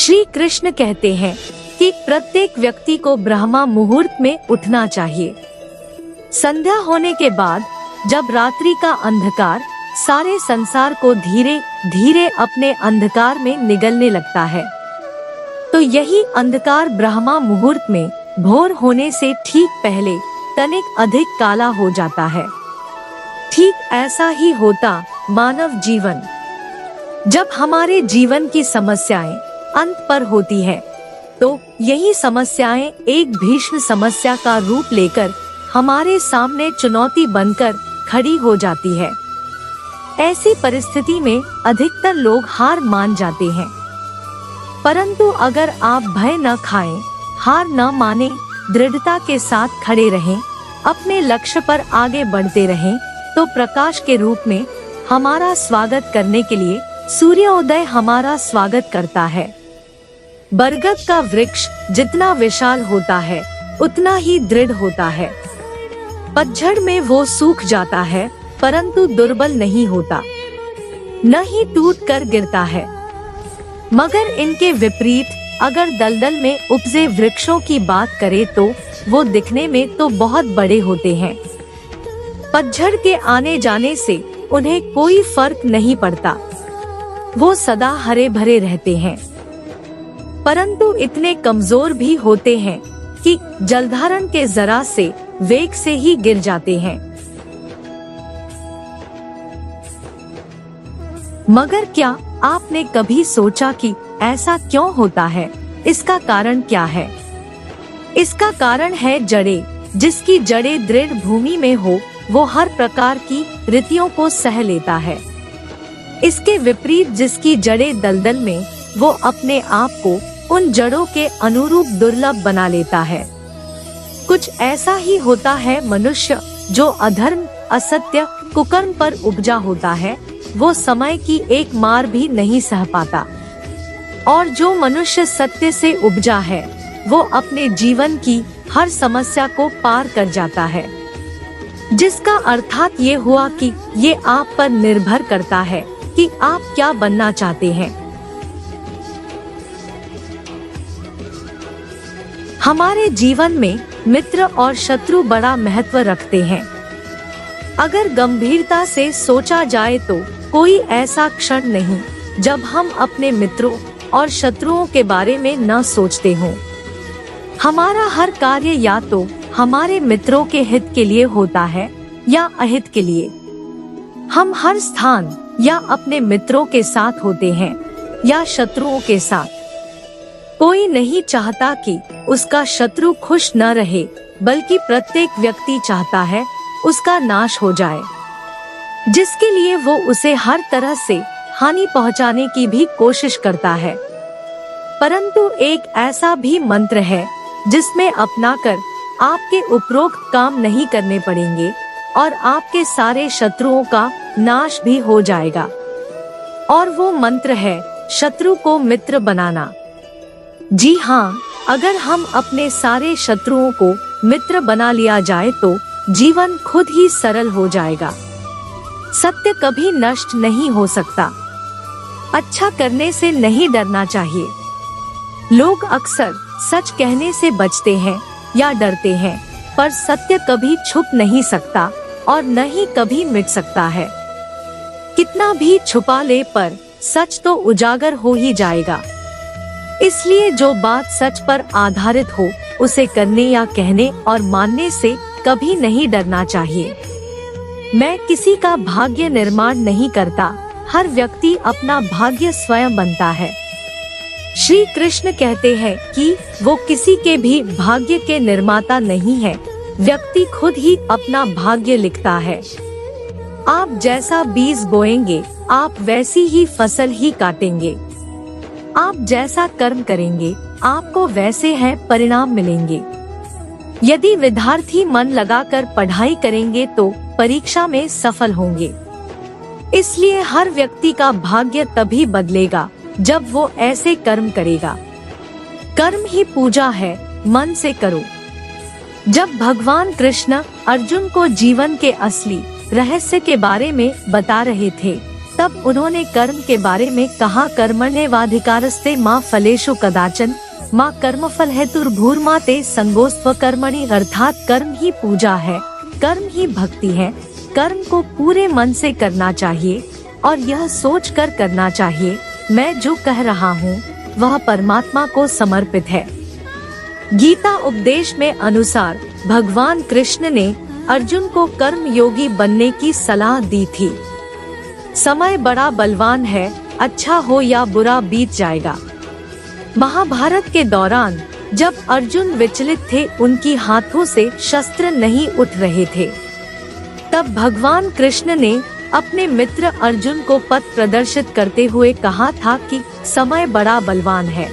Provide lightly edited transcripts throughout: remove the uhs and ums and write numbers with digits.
श्री कृष्ण कहते हैं कि प्रत्येक व्यक्ति को ब्रह्मा मुहूर्त में उठना चाहिए। संध्या होने के बाद जब रात्रि का अंधकार सारे संसार को धीरे धीरे अपने अंधकार में निगलने लगता है, तो यही अंधकार ब्रह्मा मुहूर्त में भोर होने से ठीक पहले तनिक अधिक काला हो जाता है। ठीक ऐसा ही होता मानव जीवन। जब हमारे जीवन की समस्याएं अंत पर होती है, तो यही समस्याएं एक भीषण समस्या का रूप लेकर हमारे सामने चुनौती बनकर खड़ी हो जाती है। ऐसी परिस्थिति में अधिकतर लोग हार मान जाते हैं। परंतु अगर आप भय न खाएं, हार न माने, दृढ़ता के साथ खड़े रहें, अपने लक्ष्य पर आगे बढ़ते रहें, तो प्रकाश के रूप में हमारा स्वागत करने के लिए सूर्योदय हमारा स्वागत करता है। बरगद का वृक्ष जितना विशाल होता है, उतना ही दृढ़ होता है। पतझड़ में वो सूख जाता है, परंतु दुर्बल नहीं होता, न ही टूट कर गिरता है। मगर इनके विपरीत अगर दलदल में उपजे वृक्षों की बात करें, तो वो दिखने में तो बहुत बड़े होते हैं। पतझड़ के आने जाने से उन्हें कोई फर्क नहीं पड़ता, वो सदा हरे भरे रहते हैं। परंतु इतने कमजोर भी होते हैं कि जलधारण के जरा से वेग से ही गिर जाते हैं। मगर क्या आपने कभी सोचा कि ऐसा क्यों होता है? इसका कारण क्या है? इसका कारण है जड़ें। जिसकी जड़ें दृढ़ भूमि में हो, वो हर प्रकार की रीतियों को सह लेता है। इसके विपरीत जिसकी जड़ें दलदल में, वो अपने आप को उन जड़ों के अनुरूप दुर्लभ बना लेता है। कुछ ऐसा ही होता है मनुष्य जो अधर्म, असत्य, कुकर्म पर उपजा होता है, वो समय की एक मार भी नहीं सह पाता। और जो मनुष्य सत्य से उपजा है, वो अपने जीवन की हर समस्या को पार कर जाता है। जिसका अर्थात ये हुआ कि ये आप पर निर्भर करता है कि आप क्या बनना चाहते हैं। हमारे जीवन में मित्र और शत्रु बड़ा महत्व रखते हैं। अगर गंभीरता से सोचा जाए तो कोई ऐसा क्षण नहीं जब हम अपने मित्रों और शत्रुओं के बारे में न सोचते हों। हमारा हर कार्य या तो हमारे मित्रों के हित के लिए होता है या अहित के लिए। हम हर स्थान या अपने मित्रों के साथ होते हैं या शत्रुओं के साथ। कोई नहीं चाहता कि उसका शत्रु खुश न रहे, बल्कि प्रत्येक व्यक्ति चाहता है उसका नाश हो जाए, जिसके लिए वो उसे हर तरह से हानि पहुंचाने की भी कोशिश करता है। परंतु एक ऐसा भी मंत्र है जिसमें अपनाकर आपके उपरोक्त काम नहीं करने पड़ेंगे और आपके सारे शत्रुओं का नाश भी हो जाएगा। और वो मंत्र है शत्रु को मित्र बनाना। जी हाँ, अगर हम अपने सारे शत्रुओं को मित्र बना लिया जाए तो जीवन खुद ही सरल हो जाएगा। सत्य कभी नष्ट नहीं हो सकता। अच्छा करने से नहीं डरना चाहिए। लोग अक्सर सच कहने से बचते हैं या डरते हैं, पर सत्य कभी छुप नहीं सकता और न ही कभी मिट सकता है। कितना भी छुपा ले, पर सच तो उजागर हो ही जाएगा। इसलिए जो बात सच पर आधारित हो, उसे करने या कहने और मानने से कभी नहीं डरना चाहिए। मैं किसी का भाग्य निर्माण नहीं करता, हर व्यक्ति अपना भाग्य स्वयं बनता है। श्री कृष्ण कहते हैं कि वो किसी के भी भाग्य के निर्माता नहीं है, व्यक्ति खुद ही अपना भाग्य लिखता है। आप जैसा बीज बोएंगे, आप वैसी ही फसल ही काटेंगे। आप जैसा कर्म करेंगे, आपको वैसे हैं परिणाम मिलेंगे। यदि विद्यार्थी मन लगाकर पढ़ाई करेंगे तो परीक्षा में सफल होंगे। इसलिए हर व्यक्ति का भाग्य तभी बदलेगा जब वो ऐसे कर्म करेगा। कर्म ही पूजा है, मन से करो। जब भगवान कृष्ण अर्जुन को जीवन के असली रहस्य के बारे में बता रहे थे, तब उन्होंने कर्म के बारे में कहा, कर्मण्येवाधिकारस्ते मा फलेषु कदाचन माँ कर्मफल हेतुर्भूर्मा ते संगोस्त्व कर्मणि, अर्थात कर्म ही पूजा है, कर्म ही भक्ति है। कर्म को पूरे मन से करना चाहिए और यह सोच कर करना चाहिए, मैं जो कह रहा हूँ वह परमात्मा को समर्पित है। गीता उपदेश में अनुसार भगवान कृष्ण ने अर्जुन को कर्म योगी बनने की सलाह दी थी। समय बड़ा बलवान है, अच्छा हो या बुरा बीत जाएगा। महाभारत के दौरान जब अर्जुन विचलित थे, उनकी हाथों से शस्त्र नहीं उठ रहे थे, तब भगवान कृष्ण ने अपने मित्र अर्जुन को पथ प्रदर्शित करते हुए कहा था कि समय बड़ा बलवान है।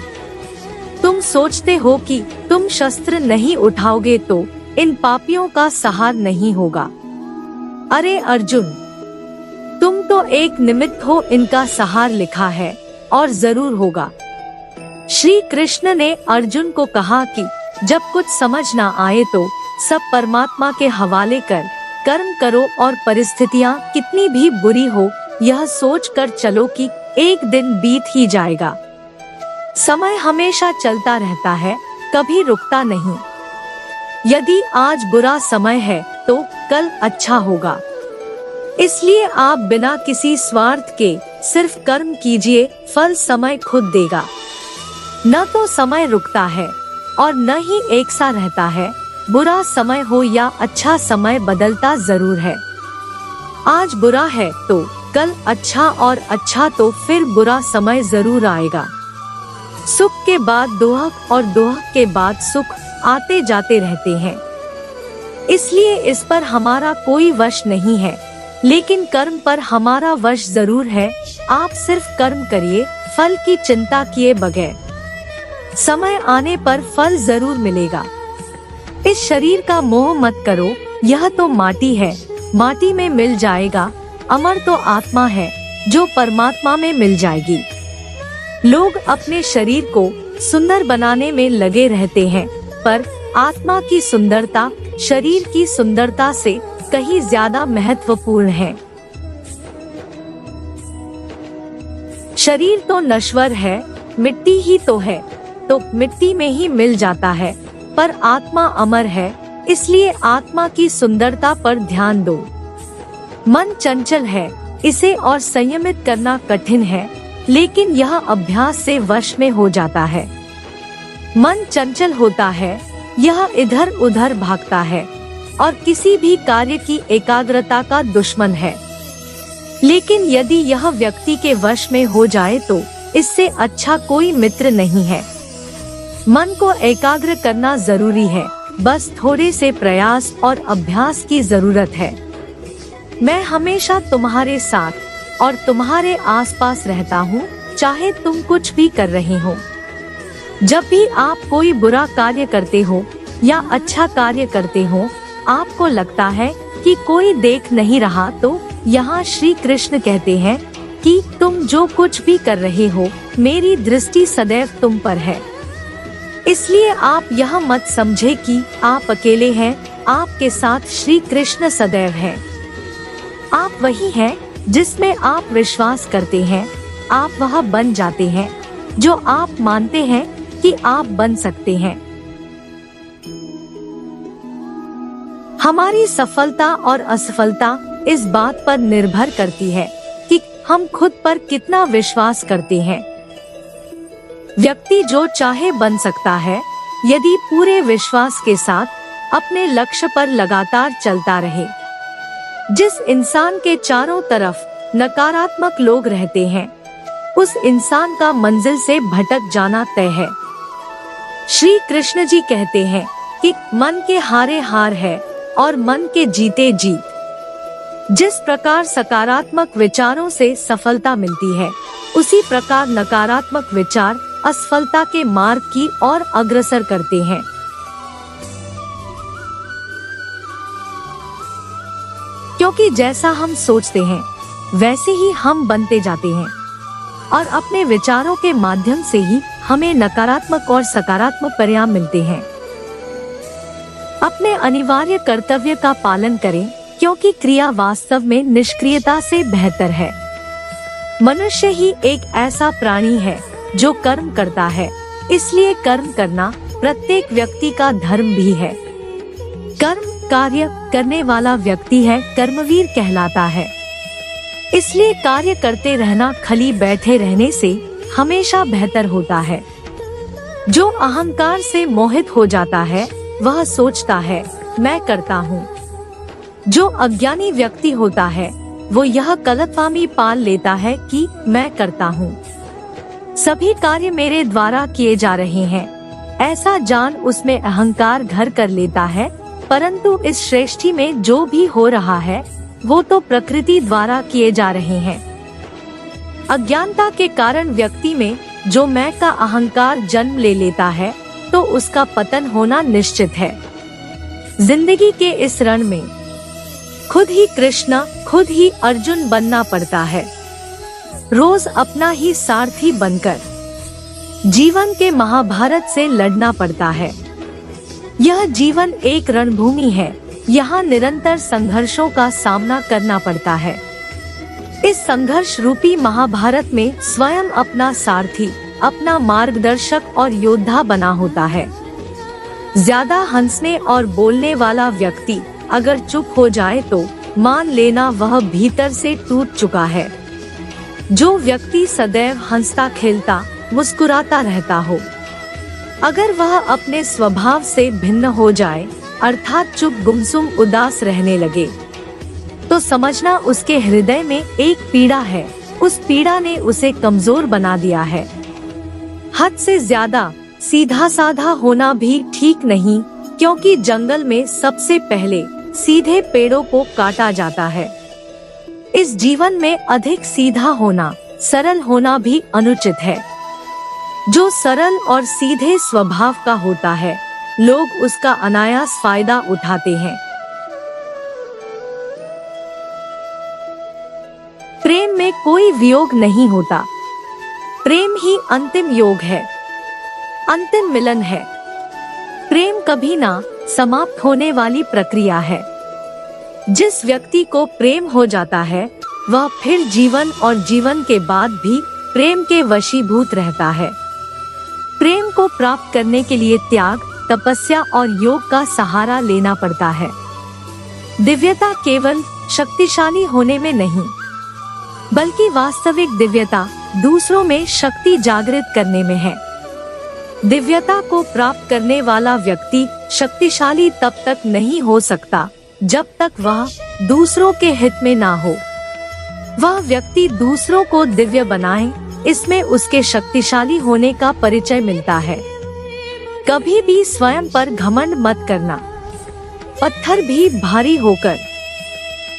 तुम सोचते हो कि तुम शस्त्र नहीं उठाओगे तो इन पापियों का सहार नहीं होगा। अरे अर्जुन, तुम तो एक निमित्त हो, इनका सहार लिखा है और जरूर होगा। श्री कृष्ण ने अर्जुन को कहा कि जब कुछ समझ ना आए तो सब परमात्मा के हवाले कर कर्म करो और परिस्थितियाँ कितनी भी बुरी हो यह सोच कर चलो कि एक दिन बीत ही जाएगा। समय हमेशा चलता रहता है, कभी रुकता नहीं। यदि आज बुरा समय है तो कल अच्छा होगा। इसलिए आप बिना किसी स्वार्थ के सिर्फ कर्म कीजिए, फल समय खुद देगा। न तो समय रुकता है और न ही एक सा रहता है। बुरा समय हो या अच्छा समय बदलता जरूर है। आज बुरा है तो कल अच्छा और अच्छा तो फिर बुरा समय जरूर आएगा। सुख के बाद दुख और दुख के बाद सुख आते जाते रहते हैं। इसलिए इस पर हमारा कोई वश नहीं है, लेकिन कर्म पर हमारा वश जरूर है। आप सिर्फ कर्म करिए, फल की चिंता किए बगैर। समय आने पर फल जरूर मिलेगा। इस शरीर का मोह मत करो, यह तो माटी है, माटी में मिल जाएगा। अमर तो आत्मा है जो परमात्मा में मिल जाएगी। लोग अपने शरीर को सुंदर बनाने में लगे रहते हैं, पर आत्मा की सुंदरता शरीर की सुंदरता से कहीं ज्यादा महत्वपूर्ण है। शरीर तो नश्वर है, मिट्टी ही तो है, तो मिट्टी में ही मिल जाता है, पर आत्मा अमर है, इसलिए आत्मा की सुंदरता पर ध्यान दो। मन चंचल है, इसे और संयमित करना कठिन है, लेकिन यह अभ्यास से वश में हो जाता है। मन चंचल होता है, यह इधर उधर भागता है और किसी भी कार्य की एकाग्रता का दुश्मन है। लेकिन यदि यह व्यक्ति के वश में हो जाए तो इससे अच्छा कोई मित्र नहीं है। मन को एकाग्र करना जरूरी है, बस थोड़े से प्रयास और अभ्यास की जरूरत है। मैं हमेशा तुम्हारे साथ और तुम्हारे आसपास रहता हूँ, चाहे तुम कुछ भी कर रहे हो। जब भी आप कोई बुरा कार्य करते हो या अच्छा कार्य करते हो, आपको लगता है कि कोई देख नहीं रहा, तो यहाँ श्री कृष्ण कहते हैं कि तुम जो कुछ भी कर रहे हो, मेरी दृष्टि सदैव तुम पर है। इसलिए आप यह मत समझे कि आप अकेले हैं, आपके साथ श्री कृष्ण सदैव है। आप वही हैं जिसमें आप विश्वास करते हैं, आप वह बन जाते हैं जो आप मानते हैं कि आप बन सकते हैं। हमारी सफलता और असफलता इस बात पर निर्भर करती है कि हम खुद पर कितना विश्वास करते हैं। व्यक्ति जो चाहे बन सकता है, यदि पूरे विश्वास के साथ अपने लक्ष्य पर लगातार चलता रहे। जिस इंसान के चारों तरफ नकारात्मक लोग रहते हैं, उस इंसान का मंजिल से भटक जाना तय है। श्री कृष्ण जी कहते हैं कि मन के हारे हार है और मन के जीते जीत। जिस प्रकार सकारात्मक विचारों से सफलता मिलती है, उसी प्रकार नकारात्मक विचार असफलता के मार्ग की ओर अग्रसर करते हैं। क्योंकि जैसा हम सोचते हैं, वैसे ही हम बनते जाते हैं और अपने विचारों के माध्यम से ही हमें नकारात्मक और सकारात्मक परिणाम मिलते हैं। अपने अनिवार्य कर्तव्य का पालन करें, क्योंकि क्रिया वास्तव में निष्क्रियता से बेहतर है। मनुष्य ही एक ऐसा प्राणी है जो कर्म करता है, इसलिए कर्म करना प्रत्येक व्यक्ति का धर्म भी है। कर्म कार्य करने वाला व्यक्ति है कर्मवीर कहलाता है। इसलिए कार्य करते रहना खाली बैठे रहने से हमेशा बेहतर होता है। जो अहंकार से मोहित हो जाता है वह सोचता है मैं करता हूँ। जो अज्ञानी व्यक्ति होता है वो यह गलतफहमी पाल लेता है कि मैं करता हूँ, सभी कार्य मेरे द्वारा किए जा रहे हैं, ऐसा जान उसमें अहंकार घर कर लेता है। परंतु इस सृष्टि में जो भी हो रहा है वो तो प्रकृति द्वारा किए जा रहे हैं। अज्ञानता के कारण व्यक्ति में जो मैं का अहंकार जन्म ले लेता है तो उसका पतन होना निश्चित है। जिंदगी के इस रण में खुद ही कृष्ण खुद ही अर्जुन बनना पड़ता है। रोज अपना ही सारथी बनकर जीवन के महाभारत से लड़ना पड़ता है। यह जीवन एक रणभूमि है, यहाँ निरंतर संघर्षों का सामना करना पड़ता है। इस संघर्ष रूपी महाभारत में स्वयं अपना सारथी, अपना मार्गदर्शक और योद्धा बना होता है। ज्यादा हंसने और बोलने वाला व्यक्ति अगर चुप हो जाए तो मान लेना वह भीतर से टूट चुका है। जो व्यक्ति सदैव हंसता खेलता मुस्कुराता रहता हो, अगर वह अपने स्वभाव से भिन्न हो जाए अर्थात चुप गुमसुम उदास रहने लगे तो समझना उसके हृदय में एक पीड़ा है। उस पीड़ा ने उसे कमजोर बना दिया है। हद से ज्यादा सीधा साधा होना भी ठीक नहीं, क्योंकि जंगल में सबसे पहले सीधे पेड़ों को काटा जाता है। इस जीवन में अधिक सीधा होना, सरल होना भी अनुचित है। जो सरल और सीधे स्वभाव का होता है लोग उसका अनायास फायदा उठाते हैं। प्रेम में कोई वियोग नहीं होता, प्रेम ही अंतिम योग है, अंतिम मिलन है। प्रेम कभी ना समाप्त होने वाली प्रक्रिया है। जिस व्यक्ति को प्रेम हो जाता है वह फिर जीवन और जीवन के बाद भी प्रेम के वशीभूत रहता है। प्रेम को प्राप्त करने के लिए त्याग, तपस्या और योग का सहारा लेना पड़ता है। दिव्यता केवल शक्तिशाली होने में नहीं, बल्कि वास्तविक दिव्यता दूसरों में शक्ति जागृत करने में है। दिव्यता को प्राप्त करने वाला व्यक्ति शक्तिशाली तब तक नहीं हो सकता जब तक वह दूसरों के हित में ना हो। वह व्यक्ति दूसरों को दिव्य बनाए, इसमें उसके शक्तिशाली होने का परिचय मिलता है। कभी भी स्वयं पर घमंड मत करना। पत्थर भी भारी होकर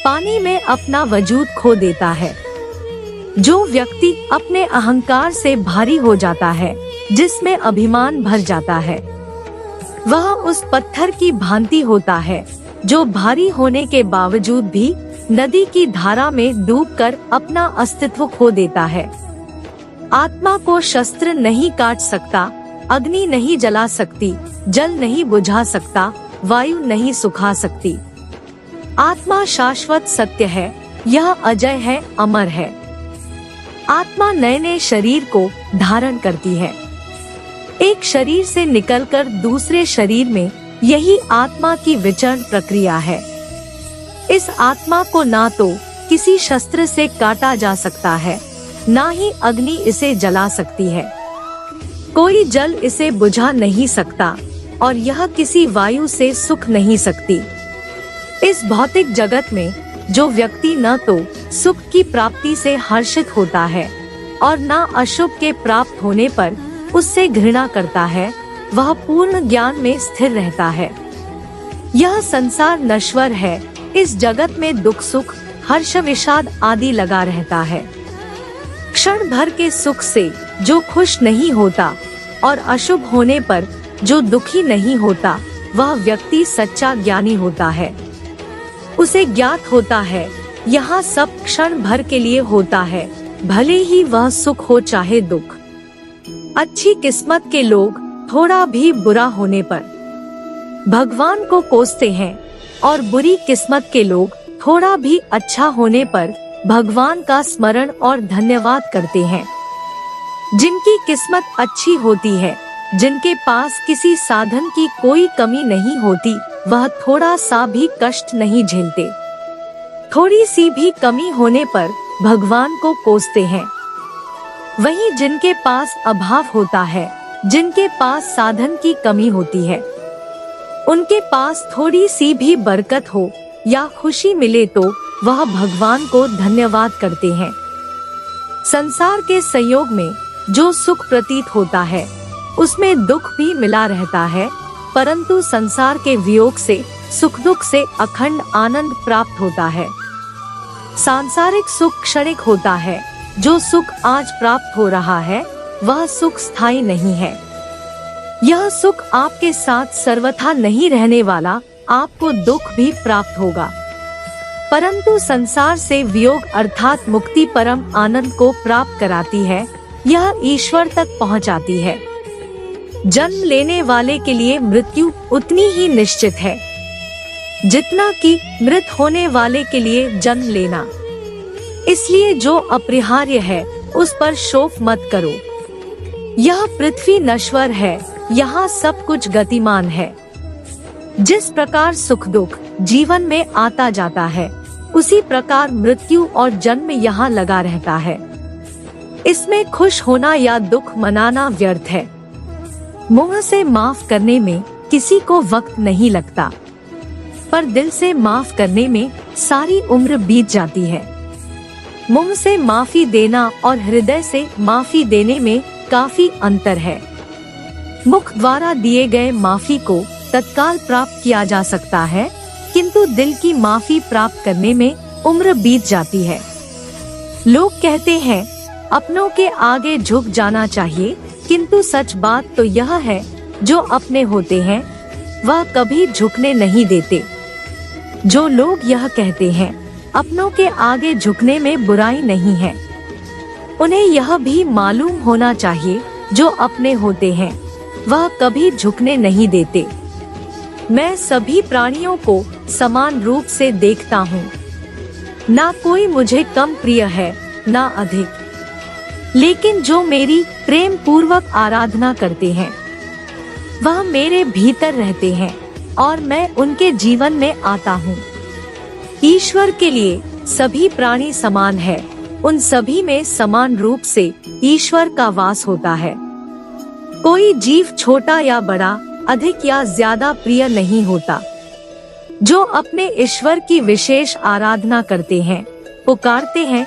पानी में अपना वजूद खो देता है। जो व्यक्ति अपने अहंकार से भारी हो जाता है, जिसमें अभिमान भर जाता है, वह उस पत्थर की भांति होता है जो भारी होने के बावजूद भी नदी की धारा में डूबकर अपना अस्तित्व खो देता है। आत्मा को शस्त्र नहीं काट सकता, अग्नि नहीं जला सकती, जल नहीं बुझा सकता, वायु नहीं सुखा सकती। आत्मा शाश्वत सत्य है, यह अजय है, अमर है। आत्मा नए नए शरीर को धारण करती है। एक शरीर से निकलकर दूसरे शरीर में, यही आत्मा की विचरण प्रक्रिया है। इस आत्मा को ना तो किसी शस्त्र से काटा जा सकता है, ना ही अग्नि इसे जला सकती है। कोई जल इसे बुझा नहीं सकता और यह किसी वायु से सुख नहीं सकती। इस भौतिक जगत में जो व्यक्ति न तो सुख की प्राप्ति से हर्षित होता है और न अशुभ के प्राप्त होने पर उससे घृणा करता है, वह पूर्ण ज्ञान में स्थिर रहता है। यह संसार नश्वर है, इस जगत में दुख सुख, हर्ष विषाद आदि लगा रहता है। क्षण भर के सुख से जो खुश नहीं होता और अशुभ होने पर जो दुखी नहीं होता, वह व्यक्ति सच्चा ज्ञानी होता है। उसे ज्ञात होता है यहाँ सब क्षण भर के लिए होता है, भले ही वह सुख हो चाहे दुख। अच्छी किस्मत के लोग थोड़ा भी बुरा होने पर भगवान को कोसते हैं और बुरी किस्मत के लोग थोड़ा भी अच्छा होने पर भगवान का स्मरण और धन्यवाद करते हैं। जिनकी किस्मत अच्छी होती है, जिनके पास किसी साधन की कोई कमी नहीं होती, वह थोड़ा सा भी कष्ट नहीं झेलते। थोड़ी सी भी कमी होने पर भगवान को कोसते हैं। वहीं जिनके पास अभाव होता है, जिनके पास साधन की कमी होती है, उनके पास थोड़ी सी भी बरकत हो या खुशी मिले तो वह भगवान को धन्यवाद करते हैं। संसार के संयोग में जो सुख प्रतीत होता है, उसमें दुख भी मिला रहता है, परंतु संसार के वियोग से, सुख दुख से अखंड आनंद प्राप्त होता है। सांसारिक सुख क्षणिक होता है। जो सुख आज प्राप्त हो रहा है, वह सुख स्थायी नहीं है। यह सुख आपके साथ सर्वथा नहीं रहने वाला, आपको दुख भी प्राप्त होगा। परंतु संसार से वियोग अर्थात मुक्ति परम आनंद को प्राप्त कराती है, यह ईश्वर तक पहुंचाती है। जन्म लेने वाले के लिए मृत्यु उतनी ही निश्चित है जितना कि मृत होने वाले के लिए जन्म लेना। इसलिए जो अपरिहार्य है, उस पर शोक मत करो। यह पृथ्वी नश्वर है, यहाँ सब कुछ गतिमान है। जिस प्रकार सुख दुख जीवन में आता जाता है, उसी प्रकार मृत्यु और जन्म यहाँ लगा रहता है। इसमें खुश होना या दुख मनाना व्यर्थ है। मुंह से माफ करने में किसी को वक्त नहीं लगता, पर दिल से माफ करने में सारी उम्र बीत जाती है। मुंह से माफी देना और हृदय से माफी देने में काफी अंतर है। मुख द्वारा दिए गए माफी को तत्काल प्राप्त किया जा सकता है, किंतु दिल की माफी प्राप्त करने में उम्र बीत जाती है। लोग कहते हैं अपनों के आगे झुक जाना चाहिए, किंतु सच बात तो यह है, जो अपने होते हैं वह कभी झुकने नहीं देते। जो लोग यह कहते हैं अपनों के आगे झुकने में बुराई नहीं है, उन्हें यह भी मालूम होना चाहिए जो अपने होते हैं वह कभी झुकने नहीं देते। मैं सभी प्राणियों को समान रूप से देखता हूँ। ना कोई मुझे कम प्रिय है, ना अधिक। लेकिन जो मेरी प्रेम पूर्वक आराधना करते हैं, वह मेरे भीतर रहते हैं और मैं उनके जीवन में आता हूँ। ईश्वर के लिए सभी प्राणी समान है। उन सभी में समान रूप से ईश्वर का वास होता है। कोई जीव छोटा या बड़ा, अधिक या ज्यादा प्रिय नहीं होता। जो अपने ईश्वर की विशेष आराधना करते हैं, पुकारते हैं,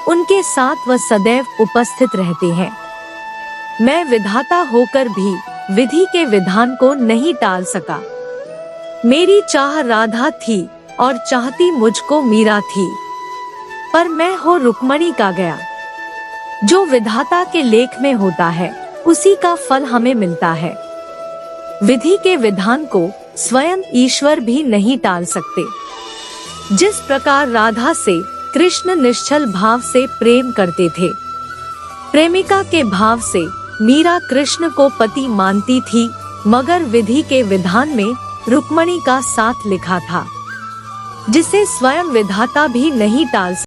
उनके साथ वह सदैव उपस्थित रहते हैं। मैं विधाता होकर भी विधि के विधान को नहीं टाल सका। मेरी चाह राधा थी और चाहती मुझको मीरा थी, पर मैं हो रुक्मणी का गया। जो विधाता के लेख में होता है, उसी का फल हमें मिलता है। विधि के विधान को स्वयं ईश्वर भी नहीं टाल सकते। जिस प्रकार राधा से कृष्ण निश्चल भाव से प्रेम करते थे, प्रेमिका के भाव से मीरा कृष्ण को पति मानती थी, मगर विधि के विधान में रुक्मणी का साथ लिखा था, जिसे स्वयं विधाता भी नहीं टाल